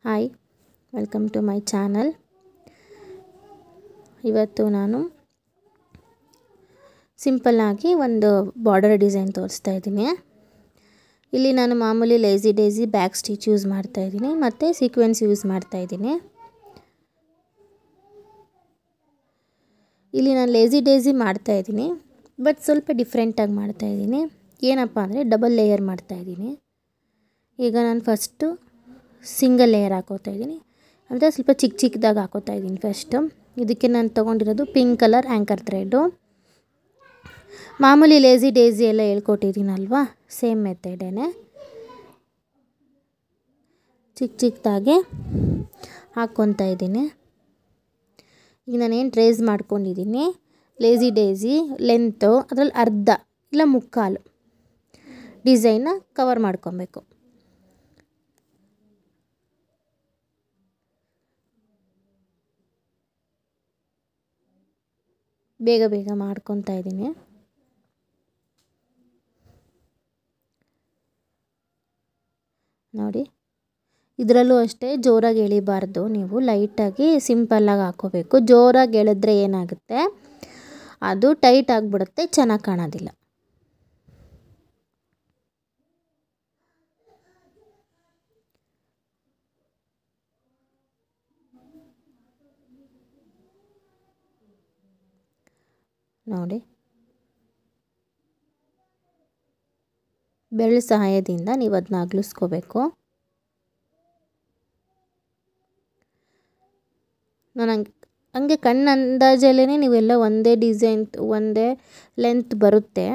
Hi, welcome to my channel. ಇವತ್ತು ನಾನು ಸಿಂಪಲ್ಲಾಗಿ ಒಂದು ಬಾರ್ಡರ್ ಡಿಸೈನ್ ತೋರಿಸ್ತಾ ಇದ್ದೀನಿ. ಇಲ್ಲಿ ನಾನು ಮಾಮೂಲಿ lazy Desi back stitch use ಮಾಡ್ತಾ ಇದ್ದೀನಿ ಮತ್ತು ಸೀಕ್ವೆನ್ಸ್ ಯೂಸ್ ಮಾಡ್ತಾ ಇದ್ದೀನಿ. ಇಲ್ಲಿ ನಾನು ಲೇಸಿ ಡೇಸಿ ಮಾಡ್ತಾ ಇದ್ದೀನಿ, ಬಟ್ ಸ್ವಲ್ಪ ಡಿಫ್ರೆಂಟಾಗಿ ಮಾಡ್ತಾ ಇದ್ದೀನಿ. ಏನಪ್ಪ ಅಂದರೆ ಡಬಲ್ ಲೇಯರ್ ಮಾಡ್ತಾ ಇದ್ದೀನಿ. ಈಗ ನಾನು ಫಸ್ಟು ಸಿಂಗಲ್ ಲೇಯರ್ ಹಾಕೋತಾ ಇದ್ದೀನಿ, ಅಂದರೆ ಸ್ವಲ್ಪ ಚಿಕ್ಕದಾಗಿ ಹಾಕೋತಾ ಇದ್ದೀನಿ. ಫಸ್ಟು ಇದಕ್ಕೆ ನಾನು ತೊಗೊಂಡಿರೋದು ಪಿಂಕ್ ಕಲರ್ ಆ್ಯಂಕರ್ ಥ್ರೆಡ್ಡು. ಮಾಮೂಲಿ ಲೇಸಿ ಡೇಸಿ ಎಲ್ಲ ಹೇಳ್ಕೊಟ್ಟಿದ್ದೀನಲ್ವಾ, ಸೇಮ್ ಮೆಥಡೇ ಚಿಕ್ಕದಾಗಿ ಹಾಕ್ಕೊತಾ ಇದ್ದೀನಿ. ಈಗ ನಾನೇನು ಟ್ರೇಸ್ ಮಾಡ್ಕೊಂಡಿದ್ದೀನಿ ಲೇಸಿ ಡೇಸಿ ಲೆಂತು ಅದರಲ್ಲಿ ಅರ್ಧ ಇಲ್ಲ ಮುಕ್ಕಾಲು ಡಿಸೈನ್ನ ಕವರ್ ಮಾಡ್ಕೊಬೇಕು. ಬೇಗ ಬೇಗ ಮಾಡ್ಕೊತಾ ಇದ್ದೀನಿ. ನೋಡಿ, ಇದರಲ್ಲೂ ಅಷ್ಟೇ ಜೋರಾಗಿ ಎಳಿಬಾರ್ದು, ನೀವು ಲೈಟಾಗಿ ಸಿಂಪಲ್ಲಾಗಿ ಹಾಕೋಬೇಕು. ಜೋರಾಗಿ ಎಳೆದ್ರೆ ಏನಾಗುತ್ತೆ, ಅದು ಟೈಟ್ ಆಗಿಬಿಡುತ್ತೆ, ಚೆನ್ನಾಗಿ ಕಾಣೋದಿಲ್ಲ. ನೋಡಿ, ಬೆರಳು ಸಹಾಯದಿಂದ ನೀವು ಅದನ್ನ ಅಗಲಿಸ್ಕೋಬೇಕು. ನಾನು ಹಂಗೆ ಕಣ್ಣು ಅಂದಾಜಲ್ಲೇ ನೀವೆಲ್ಲ ಒಂದೇ ಡಿಸೈನ್ ಒಂದೇ ಲೆಂತ್ ಬರುತ್ತೆ,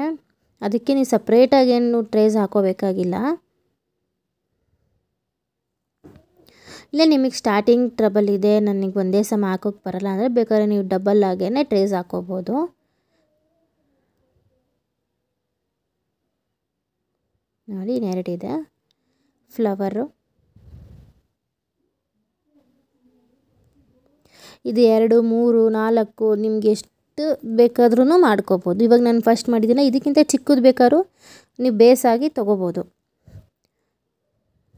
ಅದಕ್ಕೆ ನೀವು ಸಪ್ರೇಟಾಗಿ ಏನು ಟ್ರೇಸ್ ಹಾಕೋಬೇಕಾಗಿಲ್ಲ. ಇಲ್ಲ ನಿಮಗೆ ಸ್ಟಾರ್ಟಿಂಗ್ ಟ್ರಬಲ್ ಇದೆ, ನನಗೆ ಒಂದೇ ಸಮ ಹಾಕೋಕ್ಕೆ ಬರಲ್ಲ ಅಂದರೆ ಬೇಕಾದ್ರೆ ನೀವು ಡಬಲ್ ಆಗೇ ಟ್ರೇಸ್ ಹಾಕೋಬೋದು. ನೋಡಿ, ಎರಡಿದೆ ಫ್ಲವರು. ಇದು 2, 3, 4 ನಿಮ್ಗೆ ಎಷ್ಟು ಬೇಕಾದ್ರೂ ಮಾಡ್ಕೋಬೋದು. ಇವಾಗ ನಾನು ಫಸ್ಟ್ ಮಾಡಿದ್ದೀನಿ, ಇದಕ್ಕಿಂತ ಚಿಕ್ಕದು ಬೇಕಾದ್ರೂ ನೀವು ಬೇಸಾಗಿ ತೊಗೋಬೋದು.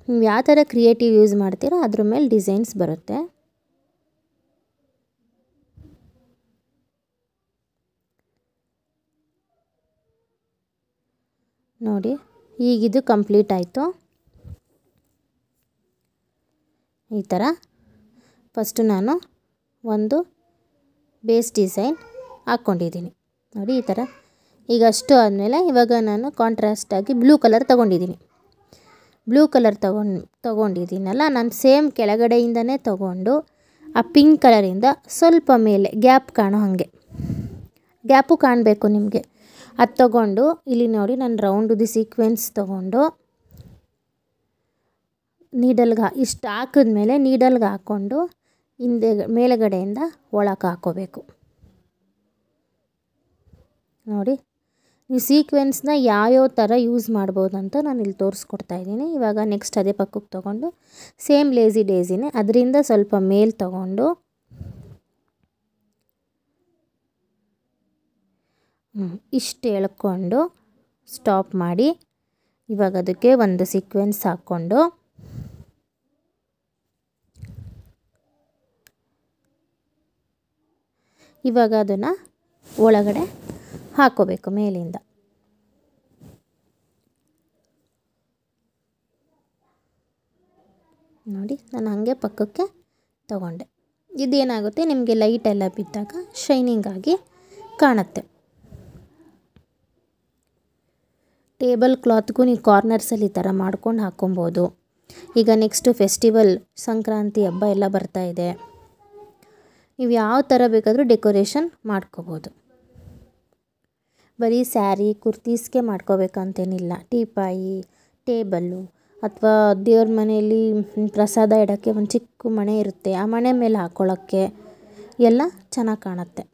ನೀವು ಯಾವ ಥರ ಕ್ರಿಯೇಟಿವ್ ಯೂಸ್ ಮಾಡ್ತೀರೋ ಅದ್ರ ಮೇಲೆ ಡಿಸೈನ್ಸ್ ಬರುತ್ತೆ. ನೋಡಿ, ಈಗಿದು ಕಂಪ್ಲೀಟ್ ಆಯಿತು. ಈ ಥರ ಫಸ್ಟು ನಾನು ಒಂದು ಬೇಸ್ ಡಿಸೈನ್ ಹಾಕ್ಕೊಂಡಿದ್ದೀನಿ. ನೋಡಿ, ಈ ಥರ. ಈಗ ಅಷ್ಟು ಆದಮೇಲೆ ಇವಾಗ ನಾನು ಕಾಂಟ್ರಾಸ್ಟಾಗಿ ಬ್ಲೂ ಕಲರ್ ತೊಗೊಂಡಿದ್ದೀನಿ. ಬ್ಲೂ ಕಲರ್ ತೊಗೊಂಡಿದ್ದೀನಲ್ಲ, ನಾನು ಸೇಮ್ ಕೆಳಗಡೆಯಿಂದನೇ ತೊಗೊಂಡು ಆ ಪಿಂಕ್ ಕಲರಿಂದ ಸ್ವಲ್ಪ ಮೇಲೆ ಗ್ಯಾಪ್ ಕಾಣೋ ಹಾಗೆ, ಗ್ಯಾಪು ಕಾಣಬೇಕು ನಿಮಗೆ, ಅದು ತೊಗೊಂಡು ಇಲ್ಲಿ ನೋಡಿ ನಾನು ರೌಂಡುದು ಸೀಕ್ವೆನ್ಸ್ ತೊಗೊಂಡು ನೀಡಲ್ಗೆ ಇಷ್ಟು ಹಾಕಿದ್ಮೇಲೆ ನೀಡಲ್ಗೆ ಹಾಕ್ಕೊಂಡು ಹಿಂದೆ ಮೇಲುಗಡೆಯಿಂದ ಒಳಗೆ ಹಾಕ್ಕೋಬೇಕು. ನೋಡಿ, ಈ ಸೀಕ್ವೆನ್ಸ್ನ ಯಾವ್ಯಾವ ಥರ ಯೂಸ್ ಮಾಡ್ಬೋದು ಅಂತ ನಾನು ಇಲ್ಲಿ ತೋರಿಸ್ಕೊಡ್ತಾ ಇದ್ದೀನಿ. ಇವಾಗ ನೆಕ್ಸ್ಟ್ ಅದೇ ಪಕ್ಕಕ್ಕೆ ತೊಗೊಂಡು ಸೇಮ್ ಲೇಸಿ ಡೇಸಿನೇ ಅದರಿಂದ ಸ್ವಲ್ಪ ಮೇಲ್ ತೊಗೊಂಡು ಇಷ್ಟು ಎಳ್ಕೊಂಡು ಸ್ಟಾಪ್ ಮಾಡಿ, ಇವಾಗ ಅದಕ್ಕೆ ಒಂದು ಸೀಕ್ವೆನ್ಸ್ ಹಾಕ್ಕೊಂಡು ಇವಾಗ ಅದನ್ನು ಒಳಗಡೆ ಹಾಕ್ಕೋಬೇಕು ಮೇಲಿಂದ. ನೋಡಿ, ನಾನು ಹಾಗೆ ಪಕ್ಕಕ್ಕೆ ತಗೊಂಡೆ. ಇದೇನಾಗುತ್ತೆ, ನಿಮಗೆ ಲೈಟ್ ಎಲ್ಲ ಬಿದ್ದಾಗ ಶೈನಿಂಗ್ ಆಗಿ ಕಾಣುತ್ತೆ. ಟೇಬಲ್ ಕ್ಲಾತ್ಗೂ ನೀವು ಕಾರ್ನರ್ಸಲ್ಲಿ ಈ ಥರ ಮಾಡ್ಕೊಂಡು ಹಾಕ್ಕೊಬೋದು. ಈಗ ನೆಕ್ಸ್ಟು ಫೆಸ್ಟಿವಲ್ ಸಂಕ್ರಾಂತಿ ಹಬ್ಬ ಎಲ್ಲ ಬರ್ತಾ ಇದೆ, ನೀವು ಯಾವ ಥರ ಬೇಕಾದರೂ ಡೆಕೋರೇಷನ್ ಮಾಡ್ಕೋಬೋದು. ಬರೀ ಸ್ಯಾರಿ ಕುರ್ತೀಸ್ಗೆ ಮಾಡ್ಕೋಬೇಕಂತೇನಿಲ್ಲ. ಟೀಪಾಯಿ, ಟೇಬಲ್ಲು ಅಥವಾ ದೇವ್ರ ಮನೆಯಲ್ಲಿ ಪ್ರಸಾದ ಇಡೋಕ್ಕೆ ಒಂದು ಚಿಕ್ಕ ಮಣೆ ಇರುತ್ತೆ, ಆ ಮಣೆ ಮೇಲೆ ಹಾಕ್ಕೊಳ್ಳೋಕ್ಕೆ ಎಲ್ಲ ಚೆನ್ನಾಗಿ ಕಾಣುತ್ತೆ.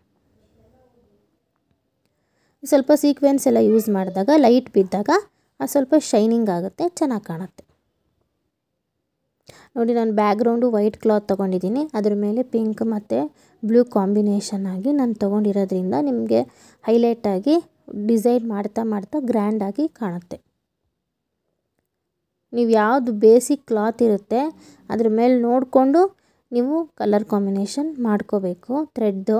ಸ್ವಲ್ಪ ಸೀಕ್ವೆನ್ಸ್ ಎಲ್ಲ ಯೂಸ್ ಮಾಡಿದಾಗ ಲೈಟ್ ಬಿದ್ದಾಗ ಅದು ಸ್ವಲ್ಪ ಶೈನಿಂಗ್ ಆಗುತ್ತೆ, ಚೆನ್ನಾಗಿ ಕಾಣುತ್ತೆ. ನೋಡಿ, ನಾನು ಬ್ಯಾಕ್ಗ್ರೌಂಡು ವೈಟ್ ಕ್ಲಾತ್ ತೊಗೊಂಡಿದ್ದೀನಿ, ಅದ್ರ ಮೇಲೆ ಪಿಂಕ್ ಮತ್ತು ಬ್ಲೂ ಕಾಂಬಿನೇಷನ್ ಆಗಿ ನಾನು ತೊಗೊಂಡಿರೋದ್ರಿಂದ ನಿಮಗೆ ಹೈಲೈಟಾಗಿ ಡಿಸೈನ್ ಮಾಡ್ತಾ ಮಾಡ್ತಾ ಗ್ರ್ಯಾಂಡಾಗಿ ಕಾಣುತ್ತೆ. ನೀವು ಯಾವುದು ಬೇಸಿಕ್ ಕ್ಲಾತ್ ಇರುತ್ತೆ ಅದ್ರ ಮೇಲೆ ನೋಡಿಕೊಂಡು ನೀವು ಕಲರ್ ಕಾಂಬಿನೇಷನ್ ಮಾಡ್ಕೋಬೇಕು ಥ್ರೆಡ್ಡು.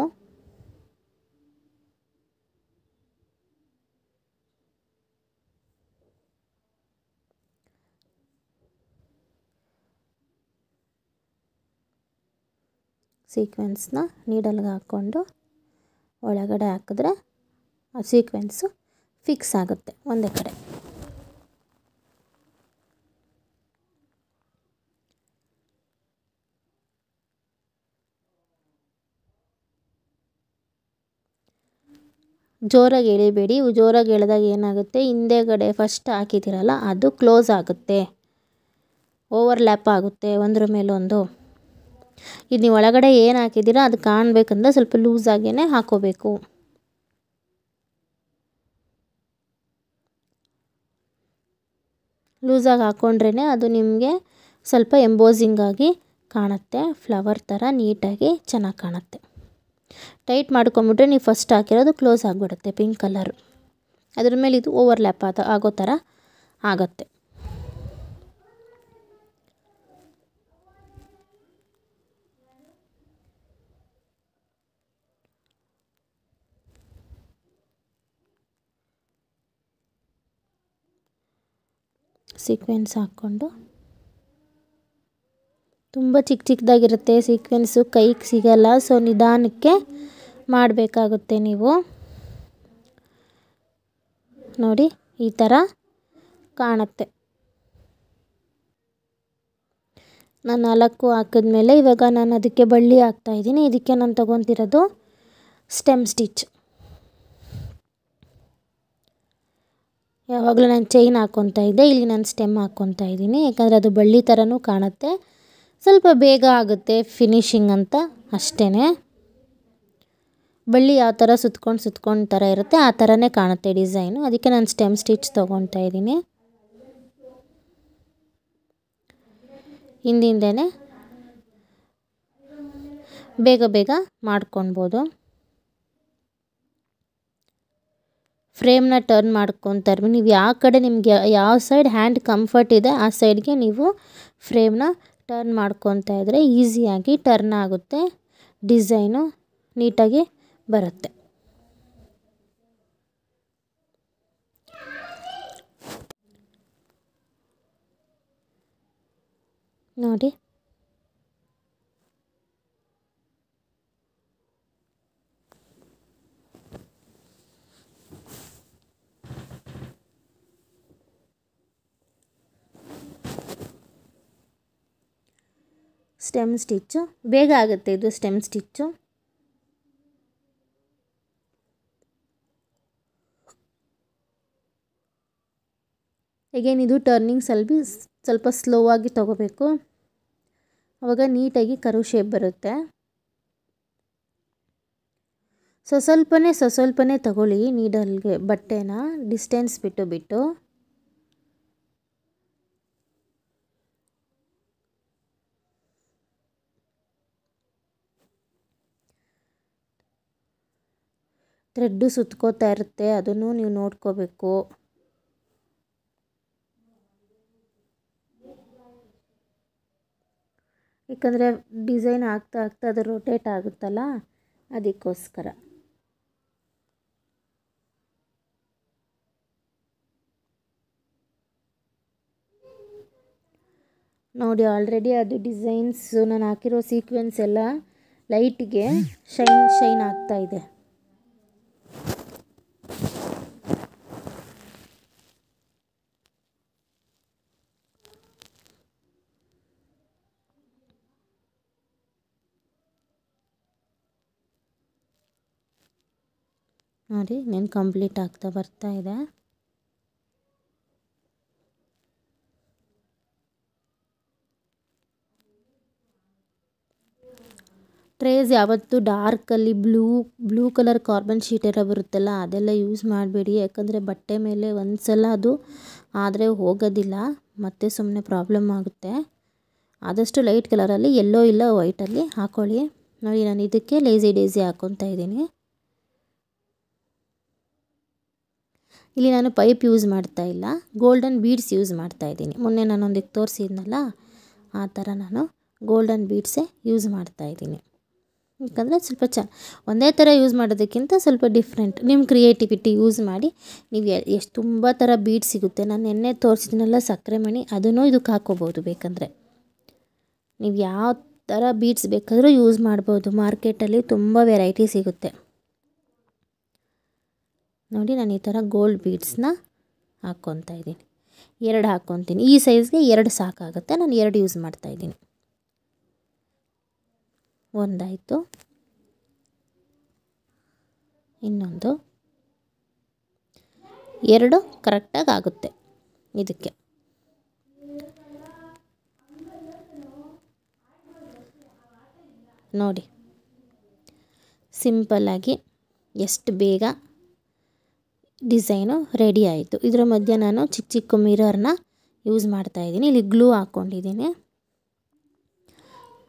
ಸೀಕ್ವೆನ್ಸ್ನ ನೀಡಲ್ಗೆ ಹಾಕ್ಕೊಂಡು ಒಳಗಡೆ ಹಾಕಿದ್ರೆ ಆ ಸೀಕ್ವೆನ್ಸು ಫಿಕ್ಸ್ ಆಗುತ್ತೆ ಒಂದೇ ಕಡೆ. ಜೋರಾಗಿ ಎಳಿಬೇಡಿ, ಜೋರಾಗಿ ಎಳೆದಾಗ ಏನಾಗುತ್ತೆ, ಹಿಂದೆಗಡೆ ಫಸ್ಟ್ ಹಾಕಿದ್ದೀರಲ್ಲ ಅದು ಕ್ಲೋಸ್ ಆಗುತ್ತೆ, ಓವರ್ಲ್ಯಾಪ್ ಆಗುತ್ತೆ ಒಂದ್ರ ಮೇಲೊಂದು. ಇದು ನೀವು ಒಳಗಡೆ ಏನು ಹಾಕಿದ್ದೀರಾ ಅದು ಕಾಣಬೇಕಂದ್ರೆ ಸ್ವಲ್ಪ ಲೂಸಾಗೇ ಹಾಕೋಬೇಕು. ಲೂಸಾಗಿ ಹಾಕ್ಕೊಂಡ್ರೇ ಅದು ನಿಮಗೆ ಸ್ವಲ್ಪ ಎಂಬೋಸಿಂಗ್ ಆಗಿ ಕಾಣುತ್ತೆ, ಫ್ಲವರ್ ಥರ ನೀಟಾಗಿ ಚೆನ್ನಾಗಿ ಕಾಣುತ್ತೆ. ಟೈಟ್ ಮಾಡ್ಕೊಂಬಿಟ್ರೆ ನೀವು ಫಸ್ಟ್ ಹಾಕಿರೋದು ಕ್ಲೋಸ್ ಆಗಿಬಿಡುತ್ತೆ ಪಿಂಕ್ ಕಲರು, ಅದ್ರ ಮೇಲೆ ಇದು ಓವರ್ಲ್ಯಾಪ್ ಆಗೋ ಥರ ಆಗುತ್ತೆ. ಸೀಕ್ವೆನ್ಸ್ ಹಾಕ್ಕೊಂಡು ತುಂಬ ಚಿಕ್ಕದಾಗಿರುತ್ತೆ ಸೀಕ್ವೆನ್ಸು, ಕೈಗೆ ಸಿಗಲ್ಲ, ಸೊ ನಿಧಾನಕ್ಕೆ ಮಾಡಬೇಕಾಗುತ್ತೆ ನೀವು. ನೋಡಿ ಈ ಥರ ಕಾಣುತ್ತೆ. ನಾನು 4 ಹಾಕಿದ್ಮೇಲೆ ಇವಾಗ ನಾನು ಅದಕ್ಕೆ ಬಳ್ಳಿ ಹಾಕ್ತಾಯಿದ್ದೀನಿ. ಇದಕ್ಕೆ ನಾನು ತೊಗೊತಿರೋದು ಸ್ಟೆಮ್ ಸ್ಟಿಚ್. ಯಾವಾಗಲೂ ನಾನು ಚೈನ್ ಹಾಕ್ಕೊತಾ ಇದ್ದೆ, ಇಲ್ಲಿ ನಾನು ಸ್ಟೆಮ್ ಹಾಕ್ಕೊತಾ ಇದ್ದೀನಿ, ಯಾಕಂದರೆ ಅದು ಬಳ್ಳಿ ಥರನೂ ಕಾಣುತ್ತೆ, ಸ್ವಲ್ಪ ಬೇಗ ಆಗುತ್ತೆ ಫಿನಿಶಿಂಗ್ ಅಂತ ಅಷ್ಟೇ. ಬಳ್ಳಿ ಯಾವ ಥರ ಸುತ್ಕೊಂಡು ಥರ ಇರುತ್ತೆ ಆ ಥರನೇ ಕಾಣುತ್ತೆ ಡಿಸೈನು, ಅದಕ್ಕೆ ನಾನು ಸ್ಟೆಮ್ ಸ್ಟಿಚ್ ತೊಗೊತಾ ಇದ್ದೀನಿ. ಹಿಂದಿಂದನೇ ಬೇಗ ಮಾಡ್ಕೊಳ್ಬೋದು. ಫ್ರೇಮ್ನ ಟರ್ನ್ ಮಾಡ್ಕೊತಾರೆ. ನೀವು ಯಾವ ಕಡೆ ನಿಮಗೆ ಯಾವ ಸೈಡ್ ಹ್ಯಾಂಡ್ ಕಂಫರ್ಟ್ ಇದೆ ಆ ಸೈಡ್ಗೆ ನೀವು ಫ್ರೇಮ್ನ ಟರ್ನ್ ಮಾಡ್ಕೊತಾ ಇದ್ದರೆ ಈಸಿಯಾಗಿ ಟರ್ನ್ ಆಗುತ್ತೆ, ಡಿಸೈನು ನೀಟಾಗಿ ಬರುತ್ತೆ. ನೋಡಿ ಸ್ಟೆಮ್ ಸ್ಟಿಚ್ಚು ಬೇಗ ಆಗುತ್ತೆ, ಇದು ಸ್ಟೆಮ್ ಸ್ಟಿಚ್ಚು. ಅಗೇನ್ ಇದು ಟರ್ನಿಂಗ್ ಸ್ವಲ್ಪ ಸ್ಲೋ ಆಗಿ ತೊಗೋಬೇಕು, ಆವಾಗ ನೀಟಾಗಿ ಕರ್ವ್ ಶೇಪ್ ಬರುತ್ತೆ. ಸ್ವಲ್ಪನೇ ತಗೊಳ್ಳಿ ನೀಡಲ್ಗೆ ಬಟ್ಟೆನ, ಡಿಸ್ಟೆನ್ಸ್ ಬಿಟ್ಟು ಥ್ರೆಡ್ಡು ಸುತ್ಕೋತಾ ಇರುತ್ತೆ, ಅದನ್ನು ನೀವು ನೋಡ್ಕೋಬೇಕು. ಯಾಕಂದರೆ ಡಿಸೈನ್ ಆಗ್ತಾ ಅದು ರೊಟೇಟ್ ಆಗುತ್ತಲ್ಲ ಅದಕ್ಕೋಸ್ಕರ. ನೋಡಿ ಆಲ್ರೆಡಿ ಅದು ಡಿಸೈನ್ಸು ನಾನು ಹಾಕಿರೋ ಸೀಕ್ವೆನ್ಸ್ ಎಲ್ಲ ಲೈಟಿಗೆ ಶೈನ್ ಆಗ್ತಾ ಇದೆ. ನೋಡಿ నేను ಕಂಪ್ಲೀಟ್ ಆಗ್ತಾ ಬರ್ತಾ ಇದೆ. ಟ್ರೇಸ್ ಯಾವತ್ತೂ ಡಾರ್ಕಲ್ಲಿ ಬ್ಲೂ ಕಲರ್ ಕಾರ್ಬನ್ ಶೀಟ್ ಎಲ್ಲ ಬರುತ್ತಲ್ಲ ಅದೆಲ್ಲ ಯೂಸ್ ಮಾಡಬೇಡಿ, ಯಾಕಂದರೆ ಬಟ್ಟೆ ಮೇಲೆ ಒಂದು ಸಲ ಅದು ಆದರೆ ಹೋಗೋದಿಲ್ಲ, ಮತ್ತು ಸುಮ್ಮನೆ ಪ್ರಾಬ್ಲಮ್ ಆಗುತ್ತೆ. ಆದಷ್ಟು ಲೈಟ್ ಕಲರಲ್ಲಿ ಯೆಲ್ಲೋ ಇಲ್ಲ ವೈಟಲ್ಲಿ ಹಾಕ್ಕೊಳ್ಳಿ. ನೋಡಿ ನಾನು ಇದಕ್ಕೆ ಲೇಸಿ ಡೇಸಿ ಹಾಕ್ಕೊತಾ ಇದ್ದೀನಿ. ಇಲ್ಲಿ ನಾನು ಪೈಪ್ ಯೂಸ್ ಮಾಡ್ತಾ ಇಲ್ಲ, ಗೋಲ್ಡನ್ ಬೀಡ್ಸ್ ಯೂಸ್ ಮಾಡ್ತಾ ಇದ್ದೀನಿ. ಮೊನ್ನೆ ನಾನೊಂದಕ್ಕೆ ತೋರಿಸಿದ್ನಲ್ಲ ಆ ಥರ ನಾನು ಗೋಲ್ಡನ್ ಬೀಡ್ಸೇ ಯೂಸ್ ಮಾಡ್ತಾ ಇದ್ದೀನಿ. ಯಾಕಂದರೆ ಸ್ವಲ್ಪ ಒಂದೇ ಥರ ಯೂಸ್ ಮಾಡೋದಕ್ಕಿಂತ ಸ್ವಲ್ಪ ಡಿಫ್ರೆಂಟ್ ನಿಮ್ಮ ಕ್ರಿಯೇಟಿವಿಟಿ ಯೂಸ್ ಮಾಡಿ ನೀವು ಎಷ್ಟು ತುಂಬ ಥರ ಬೀಡ್ಸ್ ಸಿಗುತ್ತೆ. ನಾನು ನೆನ್ನೆ ತೋರಿಸಿದ್ನಲ್ಲ ಸಕ್ಕರೆ ಮಣಿ, ಅದನ್ನು ಇದಕ್ಕೆ ಹಾಕ್ಕೋಬೋದು. ಬೇಕಂದರೆ ನೀವು ಯಾವ ಥರ ಬೀಡ್ಸ್ ಬೇಕಾದರೂ ಯೂಸ್ ಮಾಡ್ಬೋದು. ಮಾರ್ಕೆಟಲ್ಲಿ ತುಂಬ ವೆರೈಟಿ ಸಿಗುತ್ತೆ ನೋಡಿ. ನಾನು ಈ ಥರ ಗೋಲ್ಡ್ ಬೀಡ್ಸ್ನ ಹಾಕ್ಕೊತಾ ಇದ್ದೀನಿ. 2 ಹಾಕ್ಕೊತೀನಿ. ಈ ಸೈಜ್ಗೆ 2 ಸಾಕಾಗುತ್ತೆ. ನಾನು 2 ಯೂಸ್ ಮಾಡ್ತಾಯಿದ್ದೀನಿ. ಒಂದಾಯಿತು, ಇನ್ನೊಂದು 2 ಕರೆಕ್ಟಾಗಿ ಆಗುತ್ತೆ ಇದಕ್ಕೆ. ನೋಡಿ ಸಿಂಪಲ್ಲಾಗಿ ಎಷ್ಟು ಬೇಗ ಡಿಸೈನು ರೆಡಿ ಆಯಿತು. ಇದರ ಮಧ್ಯೆ ನಾನು ಚಿಕ್ಕ ಚಿಕ್ಕ ಮಿರರ್ನ ಯೂಸ್ ಮಾಡ್ತಾಯಿದ್ದೀನಿ. ಇಲ್ಲಿ ಗ್ಲೂ ಹಾಕ್ಕೊಂಡಿದ್ದೀನಿ,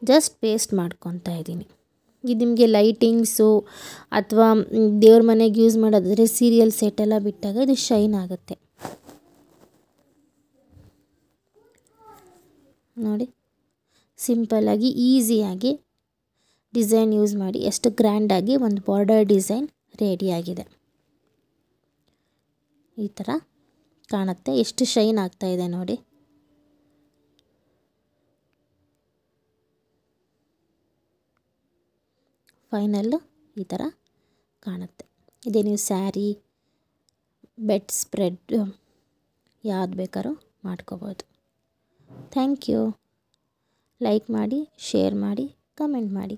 ಜಸ್ಟ್ ಪೇಸ್ಟ್ ಮಾಡ್ಕೊತಾ ಇದ್ದೀನಿ. ಇದು ನಿಮಗೆ ಲೈಟಿಂಗ್ಸು ಅಥವಾ ದೇವ್ರ ಮನೆಗೆ ಯೂಸ್ ಮಾಡೋದಾದರೆ ಸೀರಿಯಲ್ ಸೆಟ್ ಎಲ್ಲ ಬಿಟ್ಟಾಗ ಇದು ಶೈನ್ ಆಗುತ್ತೆ ನೋಡಿ. ಸಿಂಪಲ್ಲಾಗಿ ಈಸಿಯಾಗಿ ಡಿಸೈನ್ ಯೂಸ್ ಮಾಡಿ ಎಷ್ಟು ಗ್ರ್ಯಾಂಡಾಗಿ ಒಂದು ಬಾರ್ಡರ್ ಡಿಸೈನ್ ರೆಡಿಯಾಗಿದೆ. ಈ ಥರ ಕಾಣುತ್ತೆ, ಎಷ್ಟು ಶೈನ್ ಆಗ್ತಾಯಿದೆ ನೋಡಿ. ಫೈನಲ್ಲು ಈ ಥರ ಕಾಣುತ್ತೆ. ಇದೇ ನೀವು ಸ್ಯಾರಿ, ಬೆಡ್ ಸ್ಪ್ರೆಡ್ ಯಾವ್ದು ಬೇಕಾದ್ರೂ ಮಾಡ್ಕೋಬೋದು. Thank you. ಲೈಕ್ ಮಾಡಿ, ಶೇರ್ ಮಾಡಿ, ಕಮೆಂಟ್ ಮಾಡಿ.